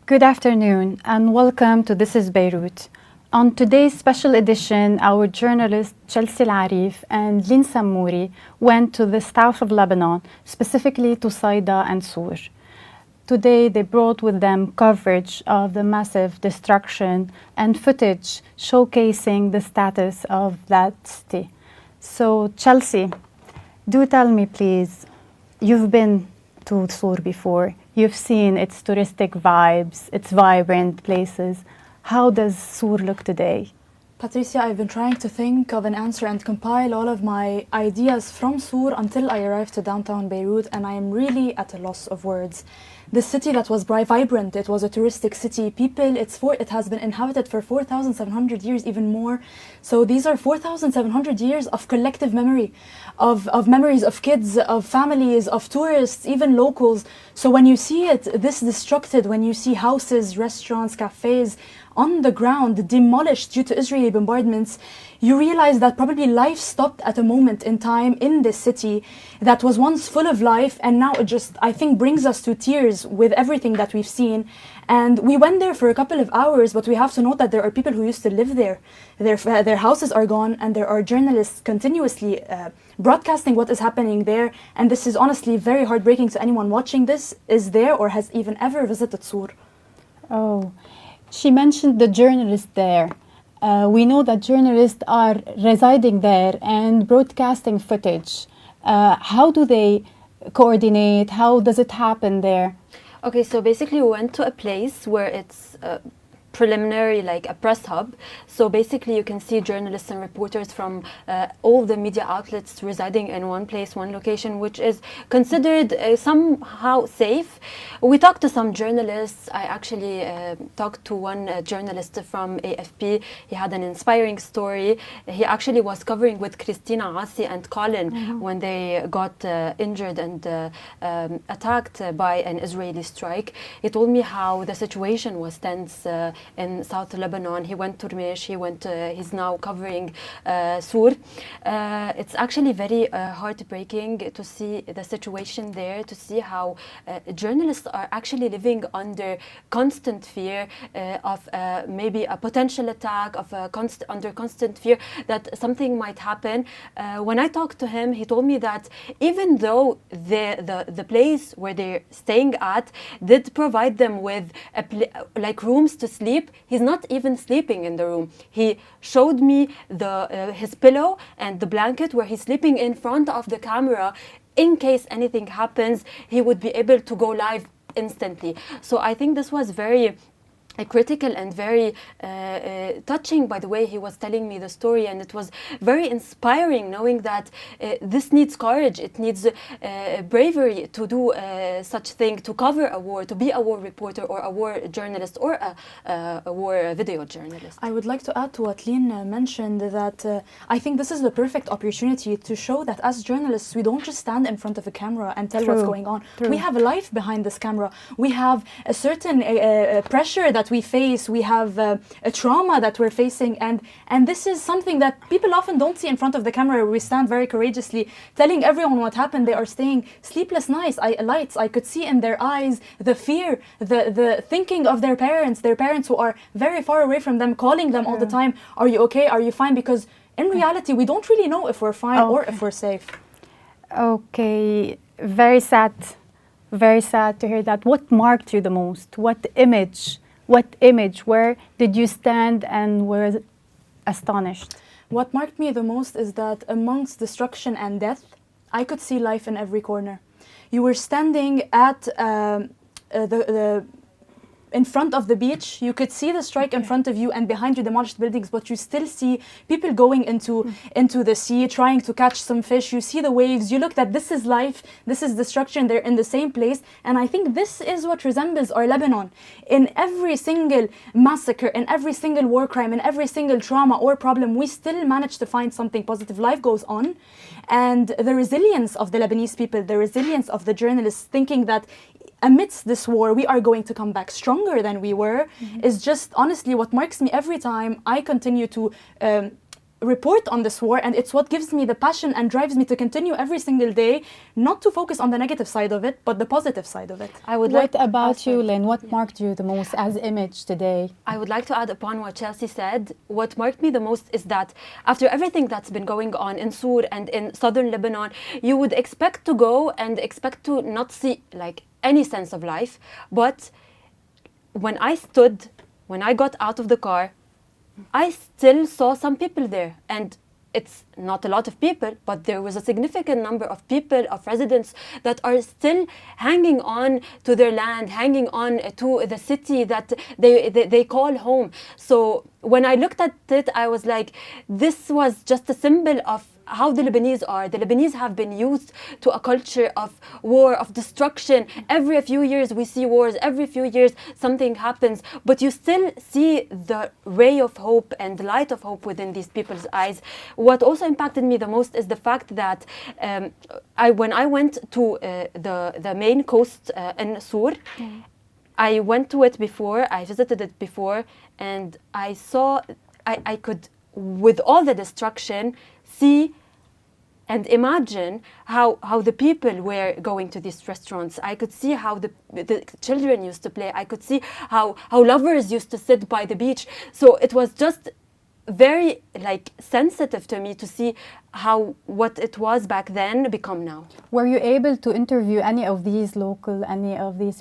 Good afternoon and welcome to This is Beirut. On today's special edition, our journalists Chelsea Arif and Lyne Sammouri went to the south of Lebanon, specifically to Saida and Sur. Today, they brought with them coverage of the massive destruction and footage showcasing the status of that city. So, Chelsea, do tell me, please, you've been to Sur before. You've seen its touristic vibes, its vibrant places. How does Sur look today? Patricia, I've been trying to think of an answer and compile all of my ideas from Sur until I arrived to downtown Beirut, and I am really at a loss of words. The city that was vibrant, it was a touristic city. It has been inhabited for 4,700 years, even more. So these are 4,700 years of collective memory, of memories of kids, of families, of tourists, even locals. So when you see it this destructed, when you see houses, restaurants, cafes on the ground, demolished due to Israeli bombardments, you realize that probably life stopped at a moment in time in this city that was once full of life, and now it just, I think, brings us to tears with everything that we've seen. And we went there for a couple of hours, but we have to note that there are people who used to live there. Their houses are gone, and there are journalists continuously broadcasting what is happening there. And this is honestly very heartbreaking to anyone watching this, is there or has even ever visited Sur. Oh, she mentioned the journalists there. We know that journalists are residing there and broadcasting footage. How do they coordinate? How does it happen there? Okay, so basically we went to a place where it's preliminary, like a press hub. So basically you can see journalists and reporters from all the media outlets residing in one place, one location, which is considered somehow safe. We talked to some journalists. I actually talked to one journalist from AFP. He had an inspiring story. He actually was covering with Christina Asi and Colin when they got injured and attacked by an Israeli strike. He told me how the situation was tense in South Lebanon. He went to Rimesh, he's now covering Sur. It's actually very heartbreaking to see the situation there, to see how journalists are actually living under constant fear of maybe a potential attack, under constant fear that something might happen. When I talked to him, he told me that even though the place where they're staying at did provide them with like rooms to sleep, he's not even sleeping in the room. He showed me his pillow and the blanket where he's sleeping in front of the camera. In case anything happens, he would be able to go live instantly. So I think this was very critical and very touching by the way he was telling me the story, and it was very inspiring knowing that this needs courage, it needs bravery to do such thing, to cover a war, to be a war reporter or a war journalist or a war video journalist. I would like to add to what Lyne mentioned, that I think this is the perfect opportunity to show that as journalists we don't just stand in front of a camera and tell what's going on. We have a life behind this camera. We have a certain pressure that we face. We have a trauma that we're facing, and this is something that people often don't see in front of the camera. We stand very courageously telling everyone what happened. They are staying sleepless nights. I could see in their eyes the fear, the thinking of their parents who are very far away from them, calling them all the time, are you okay, are you fine? Because in reality we don't really know if we're fine or if we're safe. Okay, very sad to hear that. What marked you the most? What image, where did you stand and were astonished? What marked me the most is that amongst destruction and death, I could see life in every corner. You were standing at in front of the beach. You could see the strike in front of you and behind you demolished buildings, but you still see people going into the sea, trying to catch some fish. You see the waves. You look that this is life, this is destruction. They're in the same place. And I think this is what resembles our Lebanon. In every single massacre, in every single war crime, in every single trauma or problem, we still manage to find something positive. Life goes on. And the resilience of the Lebanese people, the resilience of the journalists, thinking that amidst this war, we are going to come back stronger than we were, is just honestly what marks me every time I continue to report on this war, and it's what gives me the passion and drives me to continue every single day, not to focus on the negative side of it, but the positive side of it. What about you, Lynn? What marked you the most as image today? I would like to add upon what Chelsea said. What marked me the most is that after everything that's been going on in Sur and in southern Lebanon, you would expect to go and expect to not see like any sense of life. But when I got out of the car, I still saw some people there, and it's not a lot of people, but there was a significant number of people, of residents that are still hanging on to their land, hanging on to the city that they call home. So when I looked at it, I was like, this was just a symbol of how the Lebanese are. The Lebanese have been used to a culture of war, of destruction. Every few years we see wars, every few years something happens, but you still see the ray of hope and the light of hope within these people's eyes. What also impacted me the most is the fact that when I went to the main coast in Sur, I went to it before, I visited it before, and I saw, I could, with all the destruction, see and imagine how the people were going to these restaurants. I could see how the children used to play. I could see how lovers used to sit by the beach. So it was just very like sensitive to me to see how what it was back then become now. Were you able to interview any of these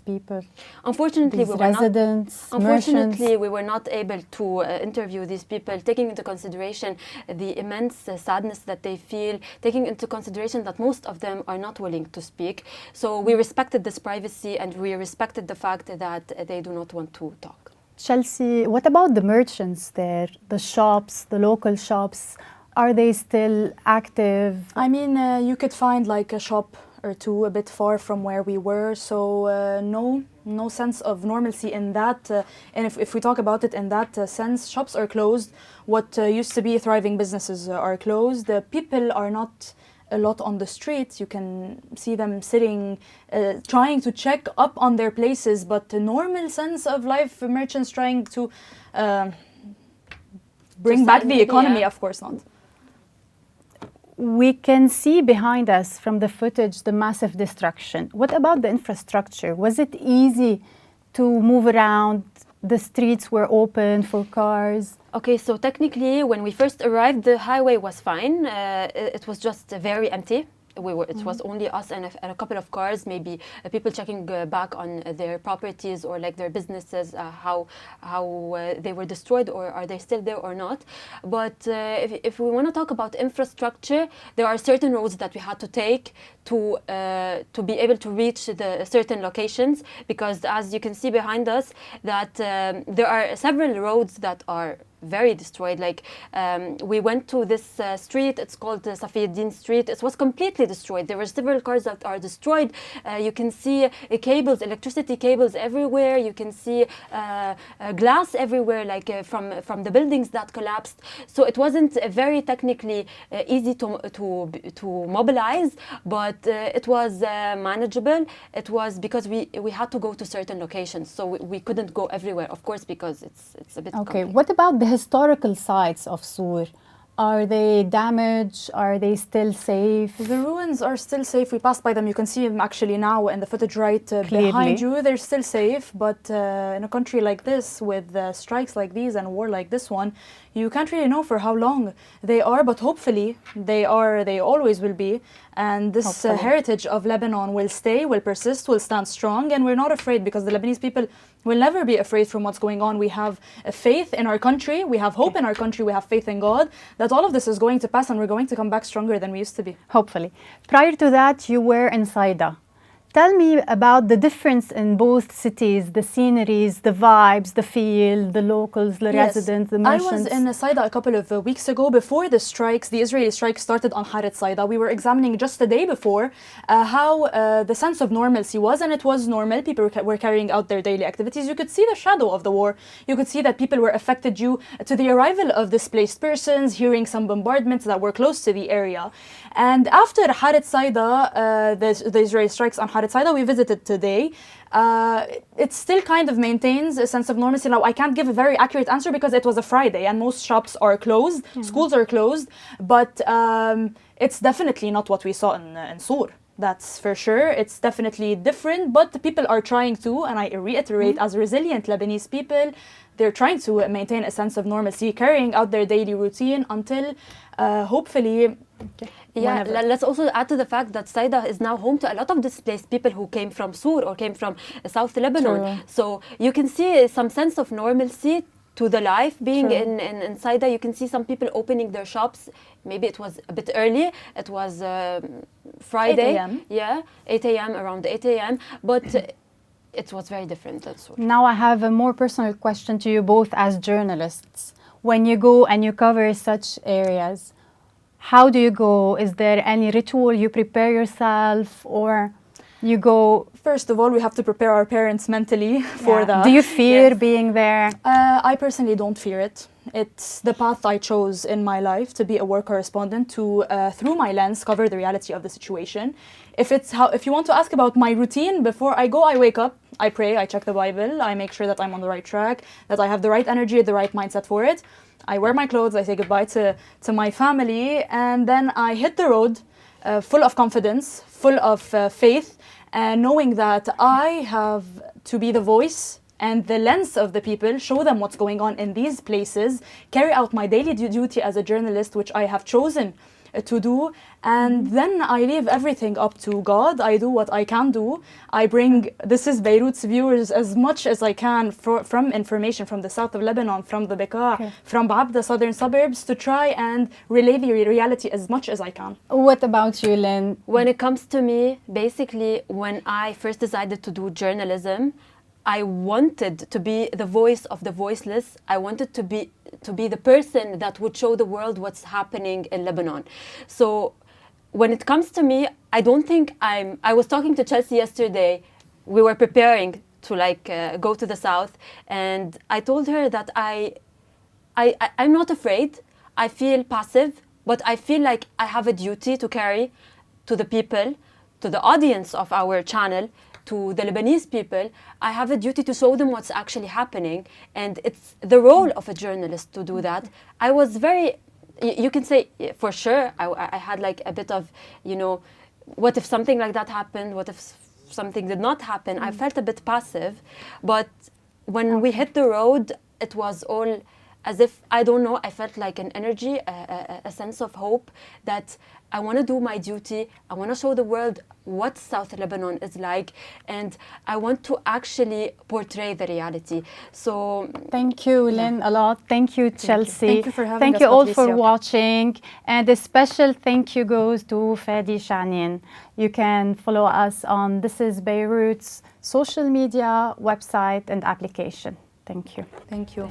people? Unfortunately, merchants? We were not able to interview these people, taking into consideration the immense sadness that they feel, taking into consideration that most of them are not willing to speak. So we respected this privacy, and we respected the fact that they do not want to talk. Chelsea, what about the merchants there, the shops, the local shops? Are they still active? I mean, you could find like a shop or two a bit far from where we were, so no sense of normalcy in that. And if we talk about it in that sense, shops are closed. What used to be thriving businesses are closed. The people are not a lot on the streets. You can see them sitting, trying to check up on their places, but the normal sense of life, merchants trying to bring back the economy, of course not. We can see behind us from the footage the massive destruction. What about the infrastructure? Was it easy to move around? The streets were open for cars? Okay, so technically, when we first arrived, the highway was fine. It was just very empty. It was only us and a couple of cars, maybe people checking back on their properties or like their businesses, how they were destroyed, or are they still there or not. But if we want to talk about infrastructure, there are certain roads that we had to take to be able to reach the certain locations, because as you can see behind us, that there are several roads that are very destroyed. Like we went to this street, it's called Fady Street. It was completely destroyed. There were several cars that are destroyed. You can see cables, electricity cables everywhere. You can see glass everywhere, like from the buildings that collapsed. So it wasn't very technically easy to mobilize, but it was manageable. It was because we had to go to certain locations, so we couldn't go everywhere, of course, because it's a bit okay. complicated. What about the historical sites of Sur? Are they damaged? Are they still safe? The ruins are still safe. We passed by them. You can see them actually now in the footage right behind you. They're still safe, but in a country like this, with strikes like these and war like this one, you can't really know for how long they are, but hopefully they always will be. And this heritage of Lebanon will stay, will persist, will stand strong, and we're not afraid, because the Lebanese people will never be afraid from what's going on. We have a faith in our country, we have hope in our country, we have faith in God, that all of this is going to pass and we're going to come back stronger than we used to be. Hopefully. Prior to that, you were in Saida. Tell me about the difference in both cities, the sceneries, the vibes, the feel, the locals, the residents, the merchants. I was in Saida a couple of weeks ago, before the strikes, the Israeli strikes started on Haret Saida. We were examining just the day before how the sense of normalcy was, and it was normal. People were carrying out their daily activities. You could see the shadow of the war. You could see that people were affected due to the arrival of displaced persons, hearing some bombardments that were close to the area. And after Haret Saida, the Israeli strikes on Haret Saida, we visited today, it still kind of maintains a sense of normalcy. Now, I can't give a very accurate answer because it was a Friday and most shops are closed, schools are closed, but it's definitely not what we saw in Sur. That's for sure. It's definitely different, but the people are trying to, and I reiterate, as resilient Lebanese people, they're trying to maintain a sense of normalcy, carrying out their daily routine until hopefully... Yeah, let's also add to the fact that Saida is now home to a lot of displaced people who came from Sur or came from South Lebanon. True. So you can see some sense of normalcy to the life being in Saida. You can see some people opening their shops. Maybe it was a bit early. It was Friday. 8 a.m. Yeah, 8 a.m., around 8 a.m. But it was very different than Sur. Now I have a more personal question to you both as journalists. When you go and you cover such areas, how do you go? Is there any ritual you prepare yourself, or you go? First of all, we have to prepare our parents mentally for that. Do you fear being there? I personally don't fear it. It's the path I chose in my life to be a war correspondent, to through my lens cover the reality of the situation. If you want to ask about my routine, before I go, I wake up, I pray, I check the Bible, I make sure that I'm on the right track, that I have the right energy, the right mindset for it. I wear my clothes, I say goodbye to my family, and then I hit the road full of confidence, full of faith, and knowing that I have to be the voice and the lens of the people, show them what's going on in these places, carry out my daily duty as a journalist, which I have chosen to do, and then I leave everything up to God. I do what I can do. I bring This is Beirut's viewers as much as I can from information from the south of Lebanon, from the Bekaa, from Bab, the southern suburbs, to try and relay the reality as much as I can. What about you, Lyne? When it comes to me, basically, when I first decided to do journalism, I wanted to be the voice of the voiceless. I wanted to be the person that would show the world what's happening in Lebanon. So when it comes to me, I don't think I was talking to Chelsea yesterday. We were preparing to go to the south, and I told her that I'm not afraid. I feel passive, but I feel like I have a duty to carry to the people, to the audience of our channel, to the Lebanese people. I have a duty to show them what's actually happening, and it's the role of a journalist to do that. I was very, you can say, for sure, I had like a bit of, what if something like that happened? What if something did not happen? I felt a bit passive, but when we hit the road, it was all as if, I don't know, I felt like an energy, a sense of hope that I want to do my duty. I want to show the world what South Lebanon is like, and I want to actually portray the reality. So thank you, Lyne, a lot. Thank you, Chelsea. Thank you for having us. Thank you all for Patricia. watching, and a special thank you goes to Fady Chaanine. You can follow us on This is Beirut's social media, website, and application. Thank you. Thank you.